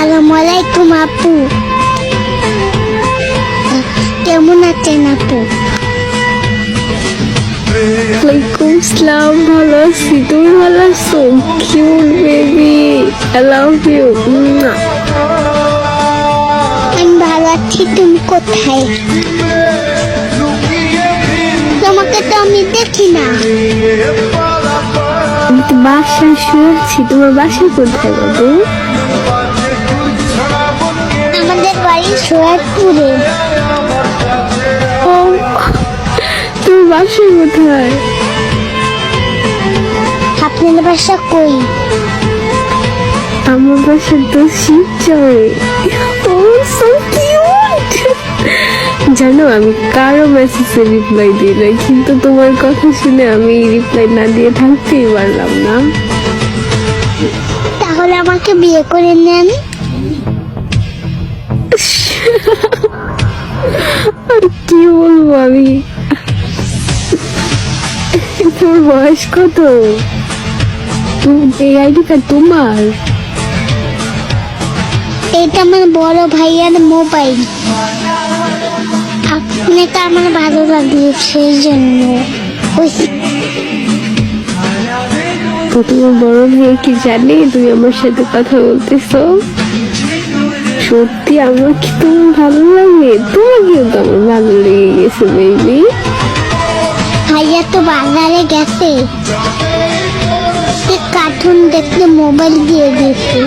আসসালামু আলাইকুম আপু। কেমন আছেন আপু? ওয়ালাইকুম আসসালাম, ভালো আছি। তুমি ভালো আছো? Cute baby, I love you. আমি ভালো আছি। তুমি কোথায়? তোমাকে তো আমি দেখি না। আমি তো বাসায় শুয়েছি। তোমার বাসা কোথায় বাবু? আমাদের বাড়ি সৈয়দপুরে। ও, তোমার বাসা কোথায়? আপনার বাসা কই? আমার বাসা তো শিবচরে। ও সো কিউট। জানো, আমি কারো মেসেজে রিপ্লাই দিই না, কিন্তু তোমার কথা শুনে আমি রিপ্লাই না দিয়ে থাকতেই পারলাম না। তাহলে আমাকে বিয়ে করে নেন। আর কি বলবো আমি? তোর বয়স কত? এই আইডি কার্ড তোমার? এটা আমার বড় ভাইয়ার মোবাইল। আপনাকে আমার ভালো লাগলো সেই জন্য। তো তোমার বড় ভাই কি জানে তুমি আমার সাথে কথা বলতেছো? সত্যি আমার কি তোমার ভালো লাগে? তোমাকেও তো আমার ভালো লেগে গেছে বেবি। ভাইয়া তো বাজারে গেছে, কার্টুন দেখতে মোবাইল দিয়ে দিয়েছে।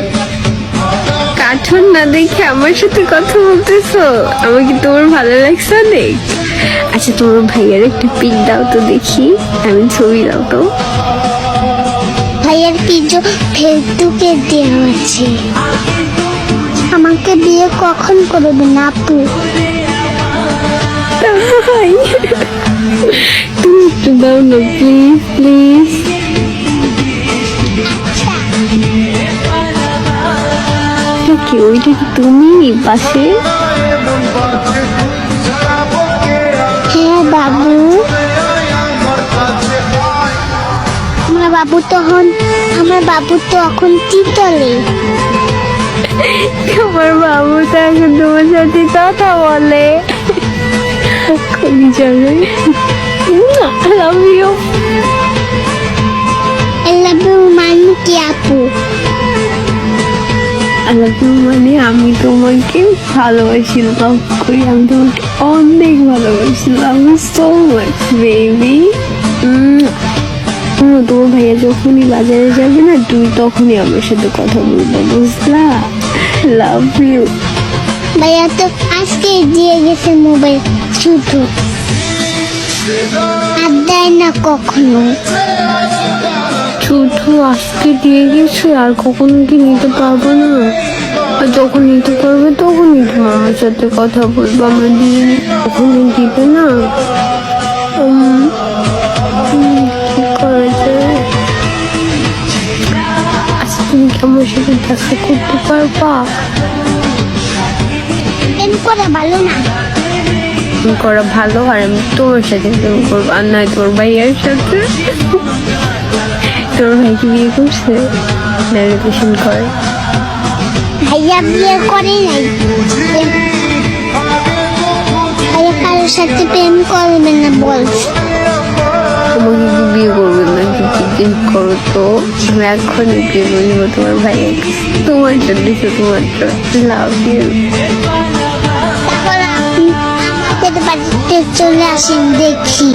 কার্টুন না দেখে আমার সাথে কথা বলতেছো? আমার কি তোমার ভালো লাগছে অনেক? আচ্ছা, তোমার ভাইয়ার একটা পিক দাও তো দেখি, আমি ছবি দাও তো। ভাইয়ার পিজো ফেসবুকে দেওয়া আছে। আমাকে বিয়ে কখন করবেন আপু? তাই? তুমি একটু দাও না প্লিজ প্লিজ। কি ওইটা কি তুমি পাশে? হ্যাঁ বাবু। আমার বাবু তো এখন তিতলে। আমার বাবু তো এখন তোমার সাথে কথা বলে। খুবই জানে। I love you. I love you মানে কি আপু? I love you মানে আমি তোমাকে ভালোবাসি, লাভ করি। আমি তোমাকে অনেক ভালোবাসি, love you so much baby. তোমার ভাইয়া যখনই বাজারে যাবে না, তুই তখনই আমার সাথে কথা বলবো, বুঝলা? Love you. ভাইয়া তো আজকে দিয়ে গেছে মোবাইল, শুধু আর দেয় না কখনো। শুধু আজকে দিয়ে গেছে, আর কখনো কি নিতে পারবো না? আর যখন নিতে পারবে তখনই তো আমার সাথে কথা বলবো। আমরা দিয়ে কখনো দিবে না। কি করা যায়? আচ্ছা, তুমি কি আমার সাথে দেখা করতে পারবা? প্রেম করা ভালো না? প্রেম করা ভালো, আর আমি তোমার সাথে প্রেম করবো, আর নয় তোর ভাইয়ের সাথে। তোর ভাই কি বিয়ে করছে না রিলেশন করে? ভাইয়া বিয়ে করে নাই। ভাইয়া কারোর সাথে প্রেম করবে না বলছে। তোমাকে কি বিয়ে করবে না? কি করো তো, আমি এখনই বিয়ে করবো তোমার ভাইয়াকে। তোমার জন্য তোমার লাভ ইউ। তাহলে আপনি আমাদের বাড়িতে চলে আসেন দেখি।